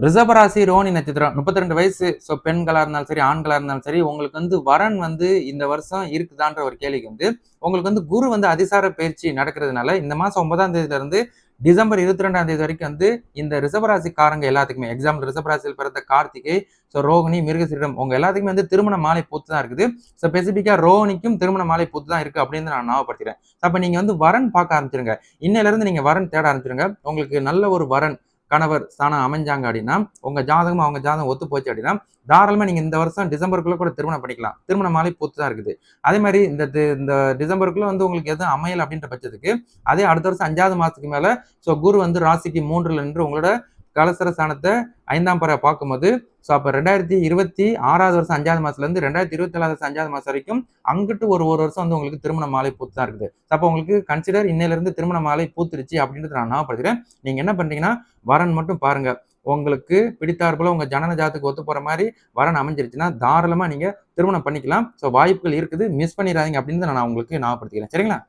ரிஷபராசி ரோஹிணி நட்சத்திரம் 32 வயசு. ஸோ பெண்களா இருந்தாலும் சரி, ஆண்களா இருந்தாலும் சரி, உங்களுக்கு வரன் இந்த வருஷம் இருக்குதான்ற ஒரு கேள்விக்கு உங்களுக்கு குரு அதிசார பயிற்சி நடக்கிறதுனால இந்த மாசம் 9ஆம் தேதியில இருந்து டிசம்பர் 22ஆம் தேதி வரைக்கும் இந்த ரிஷபராசிக்காரங்க எல்லாத்துக்குமே எக்ஸாம்பிள் ரிஷபராசியில் பிறந்த கார்த்திகை, ஸோ ரோகிணி, மிருகசீரிடம் உங்க எல்லாத்துக்குமே திருமண மாலை பூத்து தான் இருக்குது. ஸோ ஸ்பெசிபிக்கா ரோஹிணிக்கும் திருமண மாலை பூத்து தான் இருக்கு அப்படின்னு நான் ஞாபகப்படுத்துறேன். அப்ப நீங்க வரன் பார்க்க ஆரம்பிச்சிருங்க. இன்னையில இருந்து நீங்க வரன் தேட ஆரம்பிச்சிருங்க. உங்களுக்கு நல்ல ஒரு வரன் கணவர் ஸ்தானம் அமைஞ்சாங்க அப்படின்னா, உங்க ஜாதகம் அவங்க ஜாதகம் ஒத்து போச்சு அப்படின்னா, தாராளமா நீங்க இந்த வருஷம் டிசம்பருக்குள்ள கூட திருமணம் பண்ணிக்கலாம். திருமண மாலை பூத்து தான் இருக்குது. அதே மாதிரி இந்த டிசம்பருக்குள்ள உங்களுக்கு எதுவும் அமையல அப்படின்ற பட்சத்துக்கு, அதே அடுத்த வருஷம் 5வது மாசத்துக்கு மேல குரு ராசிக்கு 3ல நின்று உங்களோட கலசர ஸ்தானத்தை 5ஆம் பறை பார்க்கும்போது, ஸோ அப்ப 2026வது வருஷம் 5வது மாசத்துல இருந்து 2027வது வருஷம் 5வது மாசம் வரைக்கும் அங்கிட்டு ஒரு வருஷம் உங்களுக்கு திருமண மாலை பூத்து தான் இருக்குது. அப்போ உங்களுக்கு கன்சிடர் இன்னையில இருந்து திருமண மாலை பூத்துருச்சு அப்படின்றத நான் ஞாபகப்படுத்துறேன். நீங்க என்ன பண்றீங்கன்னா வரன் மட்டும் பாருங்க. உங்களுக்கு பிடித்தார் போல உங்க ஜனன ஜாதத்துக்கு ஒத்து போற மாதிரி வரன் அமைஞ்சிருச்சுன்னா தாராளமா நீங்க திருமணம் பண்ணிக்கலாம். ஸோ வாய்ப்புகள் இருக்குது. மிஸ் பண்ணிடாதீங்க அப்படின்னு நான் உங்களுக்கு ஞாபகப்படுத்திக்கிறேன். சரிங்களா?